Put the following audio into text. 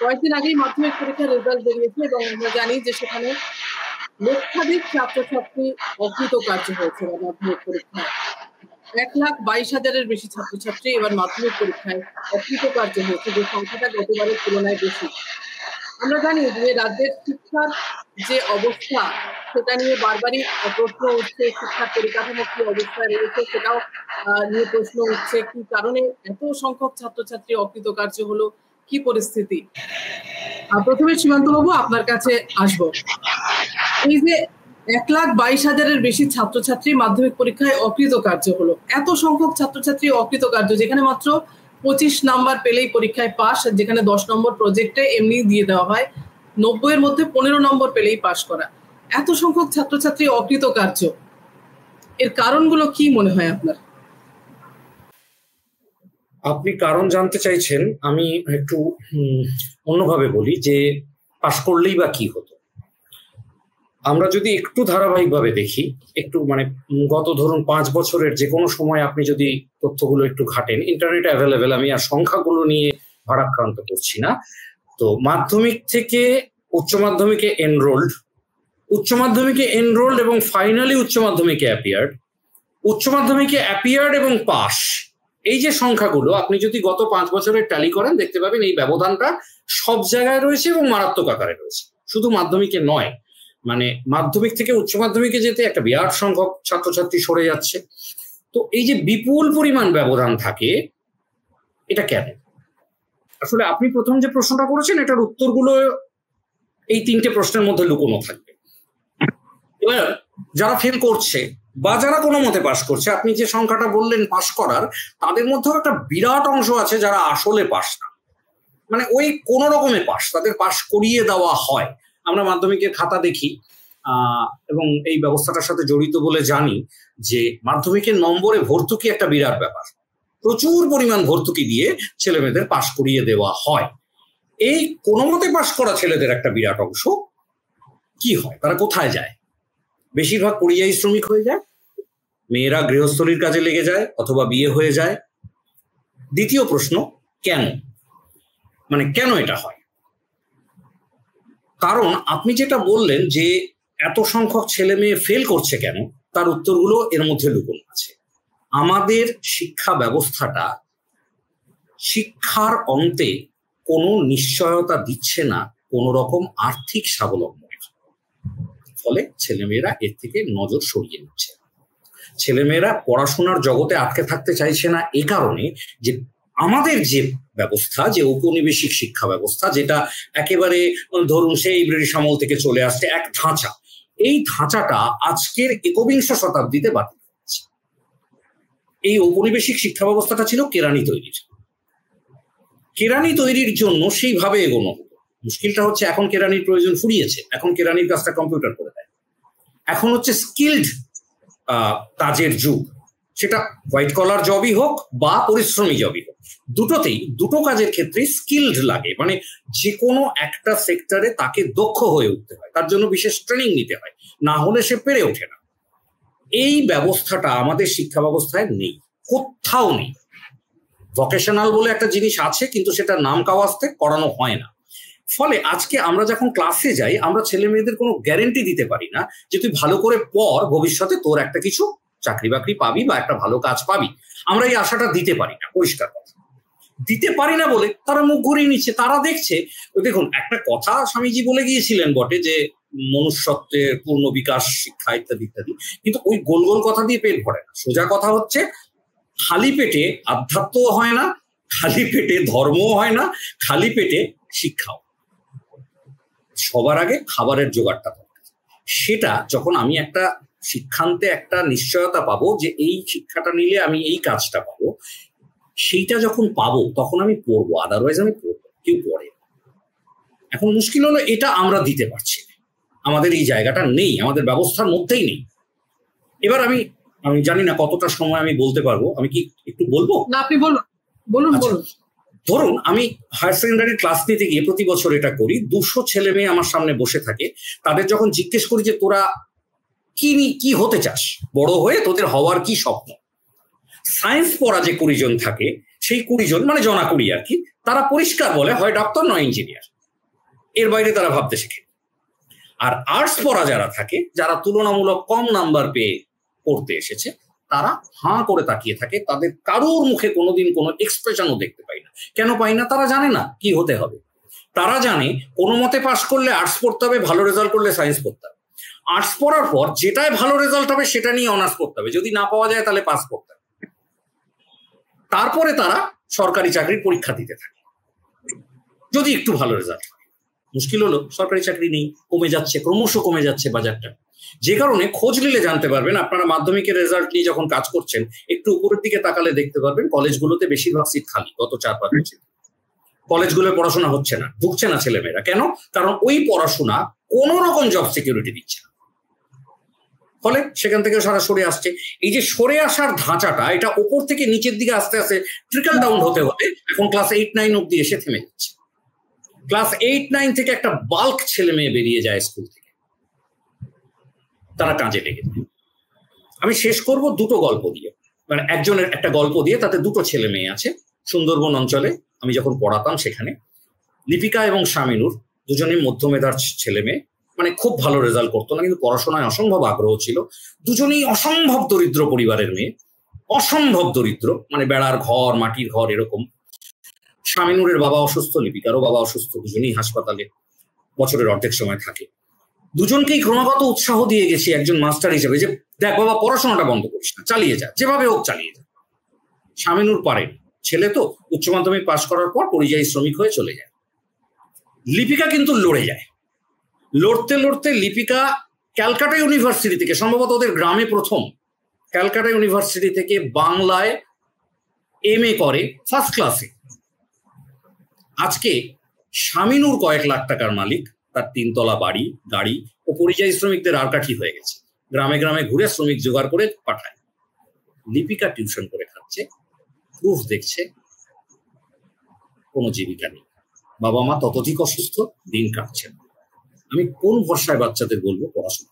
কয়েকদিন আগেই মাধ্যমিক পরীক্ষার রেজাল্ট বেরিয়েছে এবং আমরা জানি যে সেখানে লক্ষাধিক ছাত্রছাত্রী অকৃতকার্য হয়েছে মাধ্যমিক পরীক্ষায়। 1,22,000-এর বেশি ছাত্রছাত্রী এবার মাধ্যমিক পরীক্ষায় অকৃতকার্য হয়েছে, যে সংখ্যাটা গতবারের তুলনায় বেশি। আমরা জানি যে রাজ্যের শিক্ষার যে অবস্থা সেটা নিয়ে বারবারই প্রশ্ন উঠছে, শিক্ষার পরিকাঠামো কি অবস্থায় রয়েছে সেটাও নিয়ে প্রশ্ন উঠছে, কি কারণে এত সংখ্যক ছাত্রছাত্রী অকৃতকার্য হলো, কি পরিস্থিতি। প্রথমে সীমান্ত বাবু আপনার কাছে আসবো। এই যে 1,22,000-এর বেশি ছাত্রছাত্রী মাধ্যমিক পরীক্ষায় অকৃতকার্য হলো, এত সংখ্যক ছাত্রছাত্রী অকৃতকার্য, যেখানে মাত্র 25 নাম্বার পেলেই পরীক্ষায় পাস, যেখানে 10 নম্বর প্রজেক্টে এমনি দিয়ে দেওয়া হয়, 90-এর মধ্যে 15 নম্বর পেলেই পাস করা, এত সংখ্যক ছাত্রছাত্রী অকৃতকার্য, এর কারণগুলো কি মনে হয় আপনার? আপনি কারণ জানতে চাইছেন, আমি একটু অন্যভাবে বলি যে পাস করলেই বা কি হতো। আমরা যদি একটু ধারাবাহিকভাবে দেখি, একটু মানে গত ধরুন 5 বছরের যে কোনো সময় আপনি যদি তথ্যগুলো একটু ঘাটেন, ইন্টারনেট অ্যাভেলেবেল, আমি আর সংখ্যাগুলো নিয়ে ভারাক্রান্ত করছি না। তো মাধ্যমিক থেকে উচ্চ মাধ্যমিকে এনরোল্ড, উচ্চ মাধ্যমিকে এনরোল্ড এবং ফাইনালি উচ্চ মাধ্যমিকে অ্যাপিয়ার্ড, উচ্চ মাধ্যমিকে অ্যাপিয়ার্ড এবং পাস, এই যে সংখ্যাগুলো আপনি যদি গত 5 বছরের ট্যালি করেন দেখতে পাবেন এই ব্যবধানটা সব জায়গায় রয়েছে এবং মারাত্মক আকারে রয়েছে, শুধু মাধ্যমিকে নয়। মানে মাধ্যমিক থেকে উচ্চ মাধ্যমিকে যেতে একটা বিরাট সংখ্যক ছাত্রছাত্রী সরে যাচ্ছে। তো এই যে বিপুল পরিমাণ ব্যবধান থাকে, এটা কেন? আসলে আপনি প্রথম যে প্রশ্নটা করেছেন এটার উত্তরগুলো এই 3টে প্রশ্নের মধ্যে লুকোনো থাকবে। এবার যারা ফেল করছে বা যারা কোনো মতে পাস করছে, আপনি যে সংখ্যাটা বললেন পাস করার, তাদের মধ্যেও একটা বিরাট অংশ আছে যারা আসলে পাস না, মানে ওই কোনো রকমে পাস, তাদের পাস করিয়ে দেওয়া হয়। আমরা মাধ্যমিকের খাতা দেখি এবং এই ব্যবস্থাটার সাথে জড়িত বলে জানি যে মাধ্যমিকের নম্বরে ভর্তুকি একটা বিরাট ব্যাপার, প্রচুর পরিমাণ ভর্তুকি দিয়ে ছেলে মেয়েদের পাস করিয়ে দেওয়া হয়। এই কোনো মতে পাস করা ছেলেদের একটা বিরাট অংশ কি হয়, তারা কোথায় যায়? বেশিরভাগ পরিযায়ী শ্রমিক হয়ে যায়, মেয়েরা গৃহস্থলীর কাজে লেগে যায় অথবা বিয়ে হয়ে যায়। দ্বিতীয় প্রশ্ন, কেন? মানে কেন এটা হয়? কারণ আপনি যেটা বললেন যে এত সংখ্যক ছেলে মেয়ে ফেল করছে কেন, তার উত্তরগুলো এর মধ্যে লুকোনো আছে। আমাদের শিক্ষা ব্যবস্থাটা শিক্ষার অন্তে কোনো নিশ্চয়তা দিচ্ছে না কোনো রকম আর্থিক স্বাবলম্বনের, ফলে ছেলেমেয়েরা এর থেকে নজর সরিয়ে নিচ্ছে। ছেলেমেয়েরা পড়াশোনার জগতে আটকে থাকতে চাইছে না এ কারণে যে আমাদের যে ব্যবস্থা, যে ঔপনিবেশিক শিক্ষা ব্যবস্থা, যেটা একেবারে ধরুন সেই ব্রিটিশ আমল থেকে চলে আসছে এক ধাঁচা, এই ধাঁচাটা আজকের 21 শতাব্দীতে বাতিল হচ্ছে। এই ঔপনিবেশিক শিক্ষা ব্যবস্থাটা ছিল কেরানি তৈরির, কেরানি তৈরির জন্য সেইভাবে এগোনো হতো। মুশকিলটা হচ্ছে এখন কেরানির প্রয়োজন ফুরিয়েছে, এখন কেরানির কাজটা কম্পিউটার করে দেয়, এখন হচ্ছে স্কিলড কাজের যুগ, সেটা হোয়াইট কলার জবই হোক বা পরিশ্রমী জবই হোক, দুটোতেই দুটো কাজের ক্ষেত্রে স্কিলড লাগে, মানে যে কোনো একটা সেক্টরে তাকে দক্ষ হয়ে উঠতে হয়, তার জন্য বিশেষ ট্রেনিং নিতে হয়, না হলে সে পেরে ওঠে না। এই ব্যবস্থাটা আমাদের শিক্ষা ব্যবস্থায় নেই, কোথাও নেই। ভোকেশনাল বলে একটা জিনিস আছে, কিন্তু সেটা নাম কাওয়াজতে করানো হয় না। ফলে আজকে আমরা যখন ক্লাসে যাই, আমরা ছেলে মেয়েদের কোনো গ্যারেন্টি দিতে পারি না যে তুই ভালো করে পড়, ভবিষ্যতে তোর একটা কিছু চাকরি বাকরি পাবি বা একটা ভালো কাজ পাবি। আমরা এই আশাটা দিতে পারি না, পরিষ্কার কথা দিতে পারি না বলে তারা মুখ ঘুরিয়ে নিচ্ছে। তারা দেখছে, দেখুন একটা কথা স্বামীজি বলে গিয়েছিলেন বটে যে মনুষ্যত্বের পূর্ণ বিকাশ শিক্ষা ইত্যাদি ইত্যাদি, কিন্তু ওই গোল গোল কথা দিয়ে পেট ভরে না। সোজা কথা হচ্ছে, খালি পেটে আধ্যাত্মও হয় না, খালি পেটে ধর্মও হয় না, খালি পেটে শিক্ষাও। সবার আগে খাবারের জোগাড়টা দরকার। সেটা যখন আমি একটা শিক্ষান্তে একটা নিশ্চয়তা পাবো যে এই শিক্ষাটা নিলে আমি এই কাজটা পাবো, সেইটা যখন পাবো তখন আমি পড়বো, আদারওয়াইজ আমি পড়বো, কেউ পড়ে। এখন মুশকিল হলো এটা আমরা দিতে পারছি না, আমাদের এই জায়গাটা নেই, আমাদের ব্যবস্থার মধ্যেই নেই। এবার আমি জানি না কতটা সময় আমি বলতে পারবো, আমি কি একটু বলবো? না, আপনি বলুন, বলুন বলুন। ধরুন আমি হায়ার সেকেন্ডারি ক্লাস নিতে গিয়ে প্রতি বছর এটা করি, 200 ছেলে মেয়ে আমার সামনে বসে থাকে। তাদের যখন জিজ্ঞেস করি যে তোরা কি হতে চাস বড় হয়ে, তোদের হওয়ার কি স্বপ্ন, সায়েন্স পড়া যে 20 জন থাকে, সেই 20 জন মানে জনা 20 আর কি, তারা পরিষ্কার বলে হয় ডাক্তার নয় ইঞ্জিনিয়ার। এর বাইরে তারা ভাবতে শেখে। আর আর্টস পড়া যারা থাকে, যারা তুলনামূলক কম নাম্বার পেয়ে পড়তে এসেছে, তারা হাঁ করে তাকিয়ে থাকে, তাদের কারোর মুখে কোনোদিন কোনো এক্সপ্রেশনও দেখতে পাই না। কেন পাই না? তারা জানে না কি হতে হবে। তারা জানে কোনো মতে পাস করলে আর্টস পড়তে হবে, ভালো রেজাল্ট করলে সায়েন্স পড়তে হবে। আর্টস পড়ার পর যেটাই ভালো রেজাল্ট হবে সেটা নিয়ে অনার্স করতে হবে, যদি না পাওয়া যায় তাহলে পাস করতে হবে। তারপরে তারা সরকারি চাকরির পরীক্ষা দিতে থাকে যদি একটু ভালো রেজাল্ট হয়। মুশকিল হলো সরকারি চাকরি নেই, কমে যাচ্ছে, ক্রমশ কমে যাচ্ছে বাজারটা। যে কারণে খোঁজ নিলে জানতে পারবেন, আপনারা মাধ্যমিকের রেজাল্ট নিয়ে যখন কাজ করছেন একটু উপরের দিকে তাকালে দেখতে পারবেন কলেজগুলোতে বেশিরভাগ সিট খালি। গত 4-5 বছর কলেজগুলোর পড়াশোনা হচ্ছে না, ঢুকছে না ছেলেমেয়েরা। কেন? কারণ ওই পড়াশোনা কোন রকম জব সিকিউরিটি দিচ্ছে না, ফলে সেখান থেকে সারা সরে আসছে। এই যে সরে আসার ধাঁচাটা, এটা ওপর থেকে নিচের দিকে আস্তে আস্তে ট্রিকল ডাউন হতে হতে এখন ক্লাস 8-9 অব্দি এসে থেমে যাচ্ছে। ক্লাস 8-9 থেকে একটা বাল্ক ছেলে মেয়ে বেরিয়ে যায় স্কুল থেকে, তারা কাজে লেগে যায়। আমি শেষ করব দুটো গল্প দিয়ে, মানে একজনের একটা গল্প দিয়ে। তাতে দুটো ছেলে মেয়ে আছে সুন্দরবন অঞ্চলে। আমি যখন পড়াতাম সেখানে লিপিকা এবং শামিনুর দুজনেই মধ্যমেধার ছেলে মেয়ে, মানে খুব ভালো রেজাল্ট করতো না, কিন্তু পড়াশোনায় অসম্ভব আগ্রহ ছিল। দুজনেই অসম্ভব দরিদ্র পরিবারের মেয়ে, অসম্ভব দরিদ্র, মানে বেড়ার ঘর, মাটির ঘর এরকম। শামিনুরের বাবা অসুস্থ, লিপিকারও বাবা অসুস্থ, দুজনেই হাসপাতালে বছরের অর্ধেক সময় থাকে। দুজনকেই ক্রমাগত উৎসাহ দিয়ে গেছি একজন মাস্টার হিসেবে, যে দেখ বাবা, পড়াশোনাটা বন্ধ করিস না, চালিয়ে যা, যেভাবে হোক চালিয়ে যা। শামিনুর পারেন, ছেলে তো, উচ্চ মাধ্যমিক পাশ করার পর পরিযায়ী শ্রমিক হয়ে চলে যায়। লিপিকা কিন্তু লড়ে যায়। লড়তে লড়তে লিপিকা ক্যালকাটা ইউনিভার্সিটি থেকে, সম্ভবত ওদের গ্রামে প্রথম, ক্যালকাটা ইউনিভার্সিটি থেকে বাংলায় MA করে ফার্স্ট ক্লাসে। আজকে শামিনুর কয়েক লাখ টাকার মালিক, তার 3 তলা বাড়ি, গাড়ি, ও পরিযায়ী শ্রমিকদের আরকাঠি হয়ে গেছে। গ্রামে গ্রামে ঘুরে শ্রমিক জোগাড় করে পাঠায়। লিপিকা টিউশন করে খাচ্ছে, প্রুফ দেখছে, কোনো জীবিকা নেই। বাবা মা ততোধিক অসুস্থ, দিন কাটছে। আমি কোন ভরসায় বাচ্চাদের বলবো পড়াশোনা?